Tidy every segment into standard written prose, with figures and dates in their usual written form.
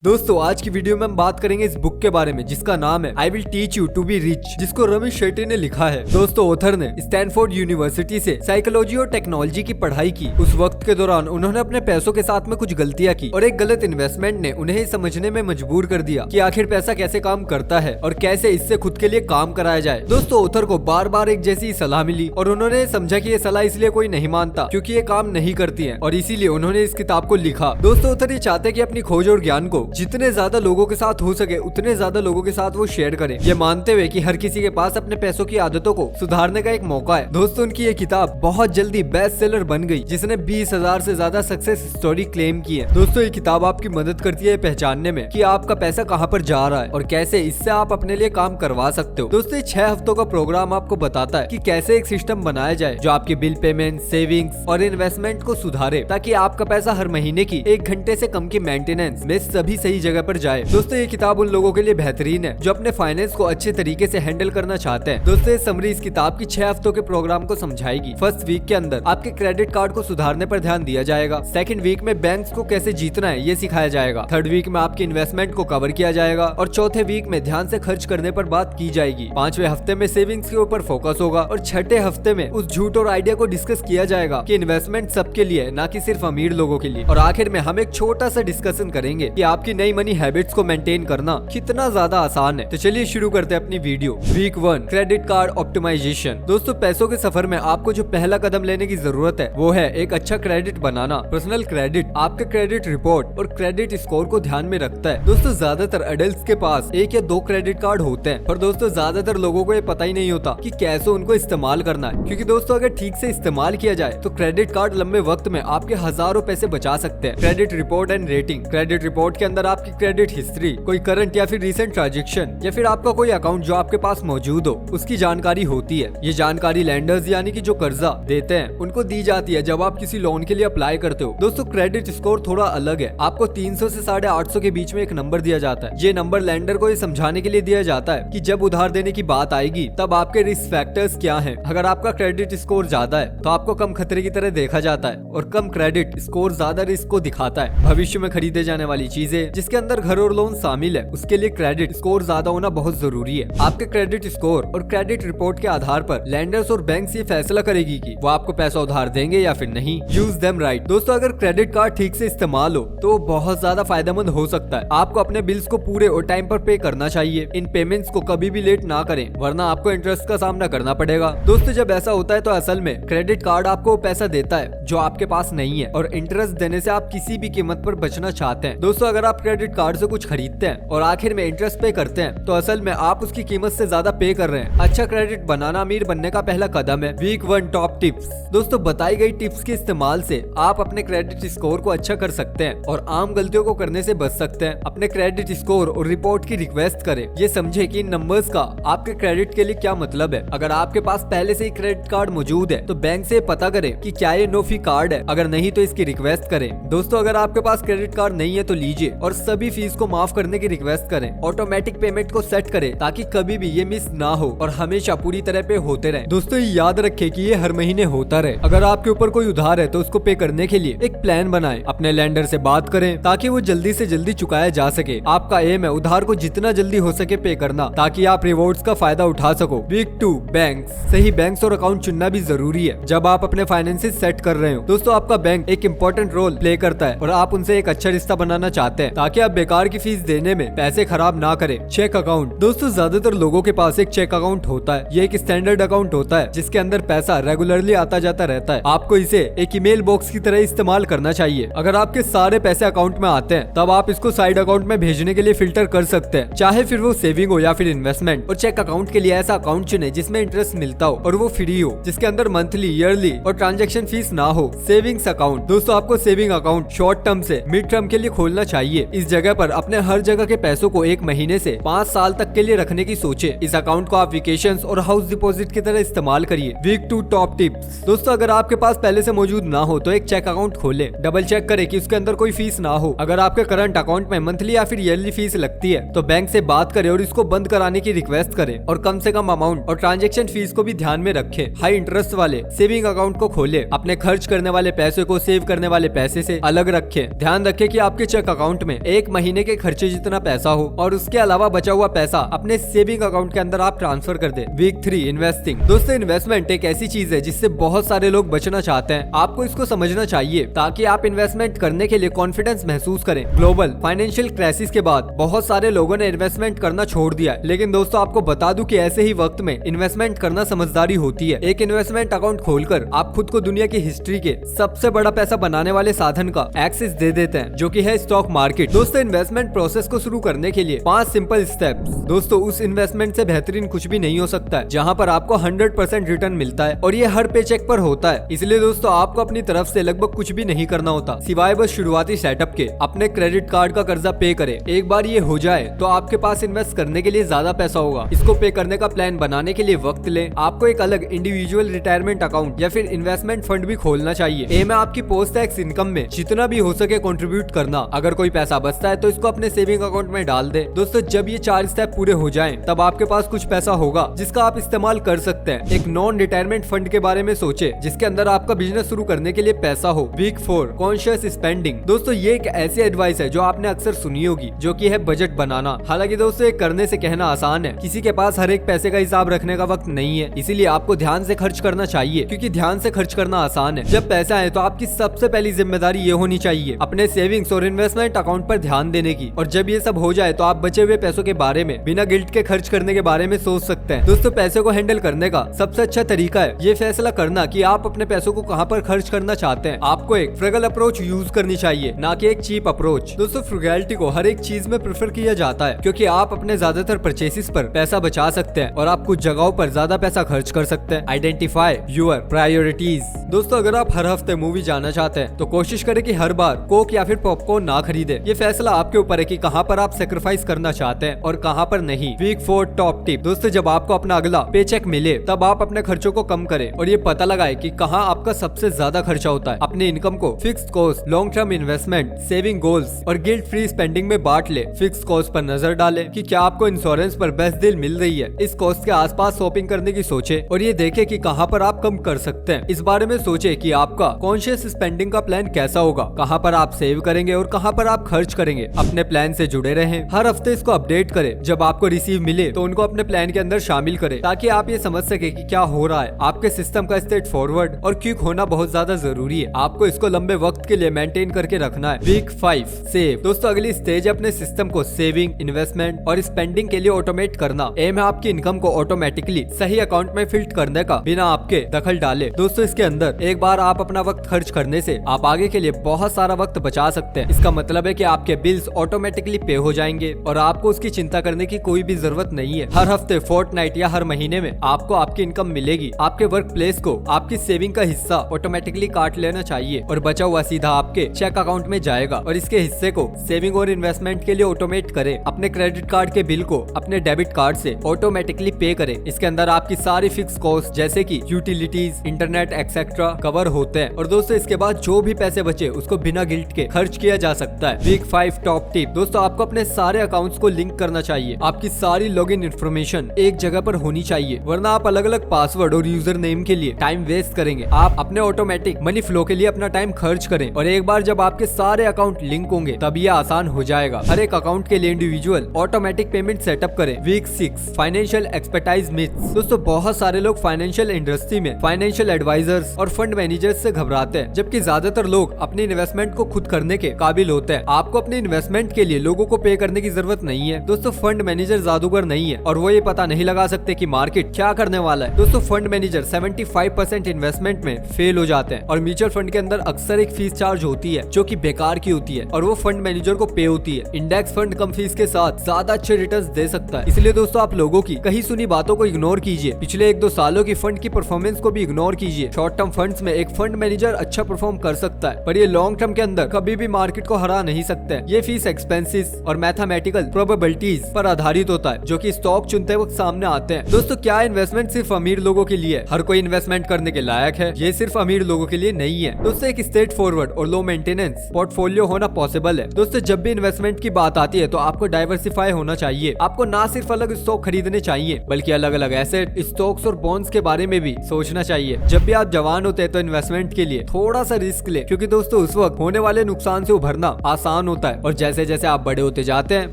दोस्तों आज की वीडियो में हम बात करेंगे इस बुक के बारे में जिसका नाम है I will teach you to be rich, जिसको रमेश शेट्टी ने लिखा है। दोस्तों ऑथर ने स्टैनफोर्ड यूनिवर्सिटी से साइकोलॉजी और टेक्नोलॉजी की पढ़ाई की। उस वक्त के दौरान उन्होंने अपने पैसों के साथ में कुछ गलतियां की और एक गलत इन्वेस्टमेंट ने उन्हें समझने में मजबूर कर दिया कि आखिर पैसा कैसे काम करता है और कैसे इससे खुद के लिए काम कराया जाए। दोस्तों ऑथर को बार बार एक जैसी सलाह मिली और उन्होंने समझा कि ये सलाह इसलिए कोई नहीं मानता क्योंकि ये काम नहीं करती है और इसीलिए उन्होंने इस किताब को लिखा। दोस्तों ऑथर ये चाहते कि अपनी खोज और ज्ञान को जितने ज्यादा लोगों के साथ हो सके उतने ज्यादा लोगों के साथ वो शेयर करें, ये मानते हुए कि हर किसी के पास अपने पैसों की आदतों को सुधारने का एक मौका है। दोस्तों उनकी ये किताब बहुत जल्दी बेस्ट सेलर बन गई जिसने 20,000 से ज्यादा सक्सेस स्टोरी क्लेम की है। दोस्तों ये किताब आपकी मदद करती है पहचानने में कि आपका पैसा कहाँ पर जा रहा है और कैसे इससे आप अपने लिए काम करवा सकते हो। दोस्तों ये 6 हफ्तों का प्रोग्राम आपको बताता है कि कैसे एक सिस्टम बनाया जाए जो आपके बिल पेमेंट, सेविंग्स और इन्वेस्टमेंट को सुधारे ताकि आपका पैसा हर महीने की 1 घंटे से कम की मेंटेनेंस में सभी सही जगह पर जाए। दोस्तों ये किताब उन लोगों के लिए बेहतरीन है जो अपने फाइनेंस को अच्छे तरीके से हैंडल करना चाहते हैं। दोस्तों ये समरी इस किताब की 6 हफ्तों के प्रोग्राम को समझाएगी। फर्स्ट वीक के अंदर आपके क्रेडिट कार्ड को सुधारने पर ध्यान दिया जाएगा। सेकंड वीक में बैंक्स को कैसे जीतना है ये सिखाया जाएगा। थर्ड वीक में आपकी इन्वेस्टमेंट को कवर किया जाएगा और चौथे वीक में ध्यान से खर्च करने पर बात की जाएगी। 5वें हफ्ते में सेविंग्स के ऊपर फोकस होगा और 6ठे हफ्ते में उस झूठ और आइडिया को डिस्कस किया जाएगा कि इन्वेस्टमेंट सबके लिए है, ना कि सिर्फ अमीर लोगों के लिए। और आखिर में हम एक छोटा सा डिस्कशन करेंगे कि आपकी नई मनी हैबिट्स को मेंटेन करना कितना ज्यादा आसान है। तो चलिए शुरू करते हैं अपनी video. Week 1 credit card optimization. दोस्तों पैसों के सफर में आपको जो पहला कदम लेने की जरूरत है वो है एक अच्छा क्रेडिट बनाना। पर्सनल क्रेडिट आपके क्रेडिट रिपोर्ट और क्रेडिट स्कोर को ध्यान में रखता है। दोस्तों ज्यादातर एडल्ट्स के पास 1 या 2 क्रेडिट कार्ड होते हैं, पर दोस्तों ज्यादातर लोगों को ये पता ही नहीं होता कि कैसे उनको इस्तेमाल करना है। क्योंकि दोस्तों अगर ठीक से इस्तेमाल किया जाए तो क्रेडिट कार्ड लंबे वक्त में आपके हजारों पैसे बचा सकते हैं। Credit report and rating. Credit report के अंदर आपकी क्रेडिट हिस्ट्री, कोई करंट या फिर रिसेंट ट्रांजैक्शन या फिर आपका कोई अकाउंट जो आपके पास मौजूद हो उसकी जानकारी होती है। ये जानकारी लैंडर्स यानी कि जो कर्जा देते हैं उनको दी जाती है जब आप किसी लोन के लिए अप्लाई करते हो। दोस्तों क्रेडिट स्कोर थोड़ा अलग है। आपको 300 से 850 के बीच में एक नंबर दिया जाता है। ये नंबर लैंडर को ये समझाने के लिए दिया जाता है कि जब उधार देने की बात आएगी तब आपके रिस्क फैक्टर्स क्या हैं। अगर आपका क्रेडिट स्कोर ज्यादा है तो आपको कम खतरे की तरह देखा जाता है और कम क्रेडिट स्कोर ज्यादा रिस्क को दिखाता है। भविष्य में खरीदे जाने वाली चीजें जिसके अंदर घर और लोन शामिल है उसके लिए क्रेडिट स्कोर ज्यादा होना बहुत जरूरी है। आपके क्रेडिट स्कोर और क्रेडिट रिपोर्ट के आधार पर लैंडर्स और बैंक ये फैसला करेगी कि वो आपको पैसा उधार देंगे या फिर नहीं। Use them right. दोस्तों अगर क्रेडिट कार्ड ठीक से इस्तेमाल हो तो बहुत ज्यादा फायदेमंद हो सकता है। आपको अपने बिल्स को पूरे और टाइम पर पे करना चाहिए। इन पेमेंट्स को कभी भी लेट ना करें वरना आपको इंटरेस्ट का सामना करना पड़ेगा। दोस्तों जब ऐसा होता है तो असल में क्रेडिट कार्ड आपको पैसा देता है जो आपके पास नहीं है और इंटरेस्ट देने से आप किसी भी कीमत पर बचना चाहते हैं। दोस्तों अगर आप क्रेडिट कार्ड से कुछ खरीदते हैं और आखिर में इंटरेस्ट पे करते हैं तो असल में आप उसकी कीमत से ज्यादा पे कर रहे हैं। अच्छा क्रेडिट बनाना अमीर बनने का पहला कदम है। Week 1 top tips. दोस्तों बताई गई टिप्स के इस्तेमाल से आप अपने क्रेडिट स्कोर को अच्छा कर सकते हैं और आम गलतियों को करने से बच सकते हैं। अपने क्रेडिट स्कोर और रिपोर्ट की रिक्वेस्ट करें। ये समझे कि इन नंबर्स का आपके क्रेडिट के लिए क्या मतलब है। अगर आपके पास पहले से ही क्रेडिट कार्ड मौजूद है तो बैंक से पता करें कि क्या ये नो फी कार्ड है, अगर नहीं तो इसकी रिक्वेस्ट करें। दोस्तों अगर आपके पास क्रेडिट कार्ड नहीं है तो लीजिए और सभी फीस को माफ करने की रिक्वेस्ट करें। ऑटोमेटिक पेमेंट को सेट करें ताकि कभी भी ये मिस ना हो और हमेशा पूरी तरह पे होते रहे। दोस्तों ये याद रखें कि ये हर महीने होता रहे। अगर आपके ऊपर कोई उधार है तो उसको पे करने के लिए एक प्लान बनाएं। अपने लैंडर से बात करें ताकि वो जल्दी से जल्दी चुकाया जा सके। आपका एम है उधार को जितना जल्दी हो सके पे करना ताकि आप रिवॉर्ड्स का फायदा उठा सको। Week 2 banks. सही बैंक्स और अकाउंट चुनना भी जरूरी है जब आप अपने फाइनेंसेस सेट कर रहे हो। दोस्तों आपका बैंक एक इम्पोर्टेंट रोल प्ले करता है और आप उनसे एक अच्छा रिश्ता बनाना चाहते हैं ताकि आप बेकार की फीस देने में पैसे खराब ना करें। Check account. दोस्तों ज्यादातर लोगों के पास एक चेक अकाउंट होता है। ये एक स्टैंडर्ड अकाउंट होता है जिसके अंदर पैसा रेगुलरली आता जाता रहता है। आपको इसे एक ईमेल बॉक्स की तरह इस्तेमाल करना चाहिए। अगर आपके सारे पैसे अकाउंट में आते हैं तब आप इसको साइड अकाउंट में भेजने के लिए फिल्टर कर सकते हैं, चाहे फिर वो सेविंग हो या फिर इन्वेस्टमेंट। और चेक अकाउंट के लिए ऐसा अकाउंट चुने जिसमें इंटरेस्ट मिलता हो और वो फ्री हो, जिसके अंदर मंथली, ईयरली और ट्रांजेक्शन फीस ना हो। Savings account. दोस्तों आपको सेविंग अकाउंट शॉर्ट टर्म से मिड टर्म के लिए खोलना चाहिए। इस जगह पर अपने हर जगह के पैसों को 1 महीने से 5 साल तक के लिए रखने की सोचे। इस अकाउंट को आप वेकेशंस और हाउस डिपॉजिट की तरह इस्तेमाल करिए। Week 2 top tips. दोस्तों अगर आपके पास पहले से मौजूद ना हो तो एक चेक अकाउंट खोले। डबल चेक करें कि उसके अंदर कोई फीस ना हो। अगर आपके करंट अकाउंट में मंथली या फिर ईयरली फीस लगती है तो बैंक से बात करें और इसको बंद कराने की रिक्वेस्ट करें और कम से कम अमाउंट और ट्रांजेक्शन फीस को भी ध्यान में रखें। हाई इंटरेस्ट वाले सेविंग अकाउंट को खोले। अपने खर्च करने वाले पैसे को सेव करने वाले पैसे से अलग रखें। ध्यान रखें कि आपके चेक अकाउंट में 1 महीने के खर्चे जितना पैसा हो और उसके अलावा बचा हुआ पैसा अपने सेविंग अकाउंट के अंदर आप ट्रांसफर कर दे। Week 3 investing. दोस्तों इन्वेस्टमेंट एक ऐसी चीज है जिससे बहुत सारे लोग बचना चाहते हैं। आपको इसको समझना चाहिए ताकि आप इन्वेस्टमेंट करने के लिए कॉन्फिडेंस महसूस करें। ग्लोबल फाइनेंशियल क्राइसिस के बाद बहुत सारे लोगों ने इन्वेस्टमेंट करना छोड़ दिया है, लेकिन दोस्तों आपको बता दूं कि ऐसे ही वक्त में इन्वेस्टमेंट करना समझदारी होती है। एक इन्वेस्टमेंट अकाउंट खोलकर आप खुद को दुनिया की हिस्ट्री के सबसे बड़ा पैसा बनाने वाले साधन का एक्सेस दे देते हैं, जो कि है स्टॉक मार्केट। दोस्तों इन्वेस्टमेंट प्रोसेस को शुरू करने के लिए 5 सिंपल स्टेप्स। दोस्तों उस इन्वेस्टमेंट से बेहतरीन कुछ भी नहीं हो सकता है जहां पर आपको 100% रिटर्न मिलता है और ये हर पे चेक पर होता है। इसलिए दोस्तों आपको अपनी तरफ से लगभग कुछ भी नहीं करना होता सिवाय बस शुरुआती सेटअप के। अपने क्रेडिट कार्ड का कर्जा पे करें। एक बार ये हो जाए तो आपके पास इन्वेस्ट करने के लिए ज्यादा पैसा होगा। इसको पे करने का प्लान बनाने के लिए वक्त लें। आपको एक अलग इंडिविजुअल रिटायरमेंट अकाउंट या फिर इन्वेस्टमेंट फंड भी खोलना चाहिए। एम है आपकी पोस्ट टैक्स इनकम में जितना भी हो सके कंट्रीब्यूट करना। अगर कोई पैसा बचता है तो इसको अपने सेविंग अकाउंट में डाल दे। दोस्तों जब ये 4 स्टेप पूरे हो जाएं, तब आपके पास कुछ पैसा होगा जिसका आप इस्तेमाल कर सकते हैं। एक नॉन रिटायरमेंट फंड के बारे में सोचे जिसके अंदर आपका बिजनेस शुरू करने के लिए पैसा हो। Week 4 conscious spending. दोस्तों ये एक ऐसी एडवाइस है जो आपने अक्सर सुनी होगी, जो कि है बजट बनाना। हालांकि दोस्तों ये करने से कहना आसान है, किसी के पास हर एक पैसे का हिसाब रखने का वक्त नहीं है। इसीलिए आपको ध्यान से खर्च करना चाहिए, क्योंकि ध्यान से खर्च करना आसान है। जब पैसा है तो आपकी सबसे पहली जिम्मेदारी ये होनी चाहिए अपने सेविंग्स और इन्वेस्टमेंट अकाउंट पर ध्यान देने की। और जब ये सब हो जाए तो आप बचे हुए पैसों के बारे में बिना गिल्ट के खर्च करने के बारे में सोच सकते हैं। दोस्तों पैसे को हैंडल करने का सबसे अच्छा तरीका है ये फैसला करना कि आप अपने पैसों को कहां पर खर्च करना चाहते हैं। आपको एक फ्रगल अप्रोच यूज करनी चाहिए, ना कि एक चीप अप्रोच। दोस्तों फ्रुगैलिटी को हर एक चीज में प्रेफर किया जाता है, क्योंकि आप अपने ज्यादातर परचेसेस पर पैसा बचा सकते हैं और आप कुछ जगहों पर ज्यादा पैसा खर्च कर सकते हैं। Identify your priorities. दोस्तों अगर आप हर हफ्ते मूवी जाना चाहते हैं तो कोशिश करें कि हर बार कोक या फिर पॉपकॉर्न ना खरीदे। ये फैसला आपके ऊपर है कि कहां पर आप सेक्रीफाइस करना चाहते हैं और कहां पर नहीं। Week 4 top tip. दोस्तों जब आपको अपना अगला पे चेक मिले तब आप अपने खर्चों को कम करें और ये पता लगाए कि कहां आपका सबसे ज्यादा खर्चा होता है। अपने इनकम को fixed cost, long term investment, saving goals और गिल्ट फ्री स्पेंडिंग में बांट ले। फिक्स्ड कॉस्ट पर नजर डालें कि क्या आपको इंश्योरेंस पर बेस्ट डील मिल रही है। इस कॉस्ट के आसपास शॉपिंग करने की सोचे और ये देखे कि कहां पर आप कम कर सकते हैं। इस बारे में सोचे कि आपका कॉन्शियस स्पेंडिंग का प्लान कैसा होगा, कहां पर आप सेव करेंगे और कहां पर आप खर्च करेंगे। अपने प्लान से जुड़े रहें। हर हफ्ते इसको अपडेट करें। जब आपको रिसीव मिले तो उनको अपने प्लान के अंदर शामिल करें, ताकि आप ये समझ सके कि क्या हो रहा है। आपके सिस्टम का स्ट्रेट फॉरवर्ड और क्विक होना बहुत ज्यादा जरूरी है। आपको इसको लंबे वक्त के लिए मेंटेन करके रखना है। Week 5 save. दोस्तों अगली स्टेज अपने सिस्टम को सेविंग, इन्वेस्टमेंट और स्पेंडिंग के लिए ऑटोमेट करना। एम है आपकी इनकम को ऑटोमेटिकली सही अकाउंट में फिल्ट करने का, बिना आपके दखल डाले। दोस्तों इसके अंदर एक बार आप अपना वक्त खर्च करने से आप आगे के लिए बहुत सारा वक्त बचा सकते हैं। इसका मतलब है कि आपके बिल्स ऑटोमेटिकली पे हो जाएंगे और आपको उसकी चिंता करने की कोई भी जरूरत नहीं है। हर हफ्ते, फोर्टनाइट या हर महीने में आपको आपकी इनकम मिलेगी। आपके वर्क प्लेस को आपकी सेविंग का हिस्सा ऑटोमेटिकली काट लेना चाहिए और बचा हुआ सीधा आपके चेक अकाउंट में जाएगा और इसके हिस्से को सेविंग और इन्वेस्टमेंट के लिए ऑटोमेट करें। अपने क्रेडिट कार्ड के बिल को अपने डेबिट कार्ड से ऑटोमेटिकली पे करें। इसके अंदर आपकी सारी फिक्स कॉस्ट जैसे कि यूटिलिटीज, इंटरनेट एक्सेट्रा कवर होते हैं। और दोस्तों इसके बाद जो भी पैसे बचे उसको बिना गिल्ट के खर्च किया जा सकता है। Week 5 top tip. दोस्तों आपको अपने सारे अकाउंट्स को लिंक करना चाहिए। आपकी सारी लॉगिन इन्फॉर्मेशन एक जगह पर होनी चाहिए, वरना आप अलग अलग पासवर्ड और यूजर नेम के लिए टाइम वेस्ट करेंगे। आप अपने ऑटोमेटिक मनी फ्लो के लिए अपना टाइम खर्च करें और एक बार जब आपके सारे अकाउंट लिंक होंगे तब ये आसान हो जाएगा। हर एक अकाउंट के लिए इंडिविजुअल ऑटोमेटिक पेमेंट सेटअप करें। Week 6 financial expertise myths. दोस्तों बहुत सारे लोग फाइनेंशियल इंडस्ट्री में फाइनेंशियल एडवाइजर्स और फंड मैनेजर्स से घबराते हैं, जबकि ज्यादातर लोग अपनी इन्वेस्टमेंट को खुद करने के काबिल होते हैं। आपको अपनी इन्वेस्टमेंट के लिए लोगों को पे करने की जरूरत नहीं है। दोस्तों फंड मैनेजर जादूगर नहीं है और वो ये पता नहीं लगा सकते कि मार्केट क्या करने वाला है। दोस्तों फंड मैनेजर 75% इन्वेस्टमेंट में फेल हो जाते हैं और म्यूचुअल फंड के अंदर अक्सर एक फीस चार्ज होती है जो कि बेकार की होती है और वो फंड मैनेजर को पे होती है। इंडेक्स फंड कम फीस के साथ ज्यादा अच्छे रिटर्न्स दे सकता है। इसलिए दोस्तों आप लोगों की कहीं सुनी बातों को इग्नोर कीजिए। पिछले 1-2 सालों की फंड की परफॉर्मेंस को भी इग्नोर कीजिए। शॉर्ट टर्म फंड्स में एक फंड मैनेजर अच्छा परफॉर्म कर सकता है, पर ये लॉन्ग टर्म के अंदर कभी भी मार्केट को हरा नहीं सकते। ये फीस एक्सपेंसेस और मैथमेटिकल प्रोबेबिलिटीज पर आधारित होता है, जो कि स्टॉक चुनते वक्त सामने आते हैं। दोस्तों क्या इन्वेस्टमेंट सिर्फ अमीर लोगों के लिए? हर कोई इन्वेस्टमेंट करने के लायक है, ये सिर्फ अमीर लोगों के लिए नहीं है। दोस्तों एक स्ट्रेट फॉरवर्ड और लो मेंटेनेंस पोर्टफोलियो होना पॉसिबल है। दोस्तों जब भी इन्वेस्टमेंट की बात आती है तो आपको डाइवर्सिफाई होना चाहिए। आपको ना सिर्फ अलग स्टॉक खरीदने चाहिए बल्कि अलग अलग एसेट, स्टॉक्स और बॉन्ड्स के बारे में भी सोचना चाहिए। जब भी आप जवान होते हैं तो इन्वेस्टमेंट के लिए थोड़ा सा रिस्क ले, क्योंकि दोस्तों उस वक्त होने वाले नुकसान से उभरना आसान आसान होता है और जैसे जैसे आप बड़े होते जाते हैं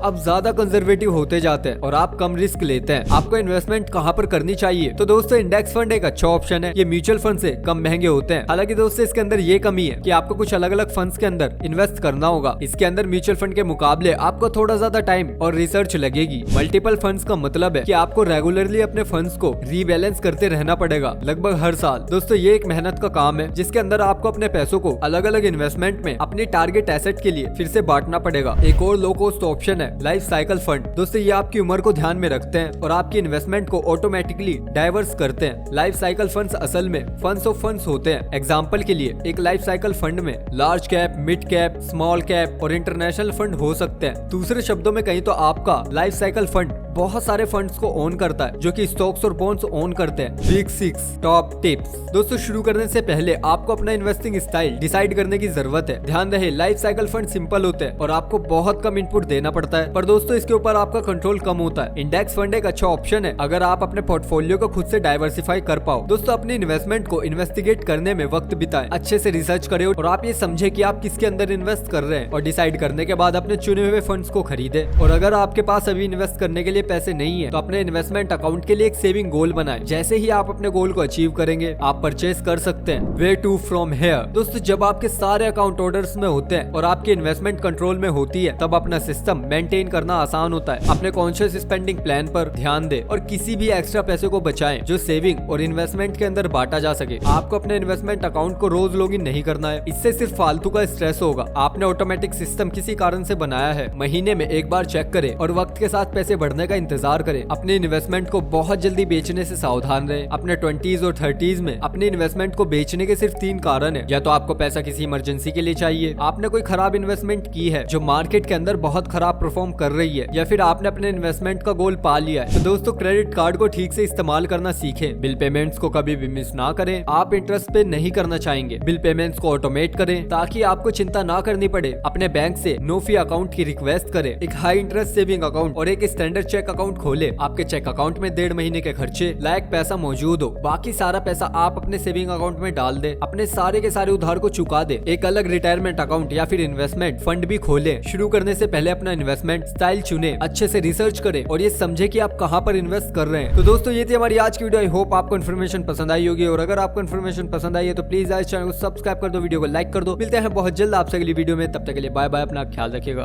आप ज्यादा कंजर्वेटिव होते जाते हैं और आप कम रिस्क लेते हैं। आपको इन्वेस्टमेंट कहाँ पर करनी चाहिए? तो दोस्तों इंडेक्स फंड एक अच्छा ऑप्शन है। ये म्यूचुअल फंड से कम महंगे होते हैं। हालांकि दोस्तों इसके अंदर ये कमी है कि आपको कुछ अलग अलग फंड्स के अंदर इन्वेस्ट करना होगा। इसके अंदर म्यूचुअल फंड के मुकाबले आपको थोड़ा ज्यादा टाइम और रिसर्च लगेगी। मल्टीपल फंड्स का मतलब है कि आपको रेगुलरली अपने फंड्स को रीबैलेंस करते रहना पड़ेगा लगभग हर साल। दोस्तों ये एक मेहनत का काम है जिसके अंदर आपको अपने पैसों को अलग अलग इन्वेस्टमेंट में अपने टारगेट एसेट के लिए फिर से बांटना पड़ेगा। एक और लो कॉस्ट ऑप्शन है लाइफ साइकिल फंड। दोस्तों ये आपकी उम्र को ध्यान में रखते हैं और आपकी इन्वेस्टमेंट को ऑटोमेटिकली डाइवर्स करते हैं। लाइफ साइकिल फंड्स असल में फंड्स ऑफ फंड्स होते हैं। एग्जांपल के लिए एक लाइफ साइकिल फंड में large cap, mid cap, small cap और इंटरनेशनल फंड हो सकते हैं। दूसरे शब्दों में कहीं तो आपका लाइफ साइकिल फंड बहुत सारे फंड्स को ओन करता है जो कि स्टॉक्स और बॉन्ड्स ओन करते हैं। Big 6 top tips. दोस्तों शुरू करने से पहले आपको अपना इन्वेस्टिंग स्टाइल डिसाइड करने की जरूरत है। ध्यान रहे लाइफ साइकिल फंड सिंपल होते हैं और आपको बहुत कम इनपुट देना पड़ता है, पर दोस्तों इसके ऊपर आपका कंट्रोल कम होता है। इंडेक्स फंड एक अच्छा ऑप्शन है अगर आप अपने पोर्टफोलियो को खुद से डाइवर्सिफाई कर पाओ। दोस्तों अपनी इन्वेस्टमेंट को इन्वेस्टिगेट करने में वक्त बिताएं, अच्छे से रिसर्च करें और आप ये समझे कि आप किसके अंदर इन्वेस्ट कर रहे हैं और डिसाइड करने के बाद अपने चुने हुए फंड्स को खरीदे। और अगर आपके पास अभी इन्वेस्ट करने के लिए पैसे नहीं है तो अपने इन्वेस्टमेंट अकाउंट के लिए एक सेविंग गोल बनाएं। जैसे ही आप अपने गोल को अचीव करेंगे आप परचेज कर सकते हैं। Where to from here. दोस्तों जब आपके सारे अकाउंट ऑर्डर्स में होते हैं और आपकी इन्वेस्टमेंट कंट्रोल में होती है तब अपना सिस्टम मेंटेन करना आसान होता है। अपने कॉन्शियस स्पेंडिंग प्लान पर ध्यान दें और किसी भी एक्स्ट्रा पैसे को बचाएं जो सेविंग और इन्वेस्टमेंट के अंदर बांटा जा सके। आपको अपने इन्वेस्टमेंट अकाउंट को रोज लॉगिन नहीं करना है, इससे सिर्फ फालतू का स्ट्रेस होगा। आपने ऑटोमेटिक सिस्टम किसी कारण से बनाया है, महीने में एक बार चेक करें और वक्त के साथ पैसे बढ़ने का इंतजार करें। अपने इन्वेस्टमेंट को बहुत जल्दी बेचने से सावधान रहें। अपने 20s और 30s में अपने इन्वेस्टमेंट को बेचने के सिर्फ 3 कारण है। या तो आपको पैसा किसी इमरजेंसी के लिए चाहिए, आपने कोई खराब इन्वेस्टमेंट की है जो मार्केट के अंदर बहुत खराब परफॉर्म कर रही है, या फिर आपने अपने इन्वेस्टमेंट का गोल पा लिया है। तो दोस्तों क्रेडिट कार्ड को ठीक से इस्तेमाल करना सीखें। बिल पेमेंट्स को कभी भी मिस ना करें। आप इंटरेस्ट पे नहीं करना चाहेंगे, बिल पेमेंट्स को ऑटोमेट करें ताकि आपको चिंता ना करनी पड़े। अपने बैंक से नो फी अकाउंट की रिक्वेस्ट करें। एक हाई इंटरेस्ट सेविंग अकाउंट और एक स्टैंडर्ड चेक अकाउंट खोले। आपके चेक अकाउंट में 1.5 महीने के खर्चे लायक पैसा मौजूद हो, बाकी सारा पैसा आप अपने सेविंग अकाउंट में डाल दे। अपने सारे के सारे उधार को चुका दे। एक अलग रिटायरमेंट अकाउंट या फिर इन्वेस्टमेंट फंड भी खोले। शुरू करने से पहले अपना इन्वेस्टमेंट स्टाइल चुने, अच्छे से रिसर्च करें और ये समझे कि आप कहां पर इन्वेस्ट कर रहे हैं। तो दोस्तों ये थी हमारी आज की वीडियो। आई होप आपको इन्फॉर्मेशन पसंद आई होगी और अगर आपको इन्फॉर्मेशन पसंद आई है तो प्लीज आज चैनल को सब्सक्राइब कर दो, वीडियो को लाइक कर दो। मिलते हैं बहुत जल्द आपसे अगली वीडियो में, तब तक के लिए बाय बाय। अपना ख्याल रखिएगा।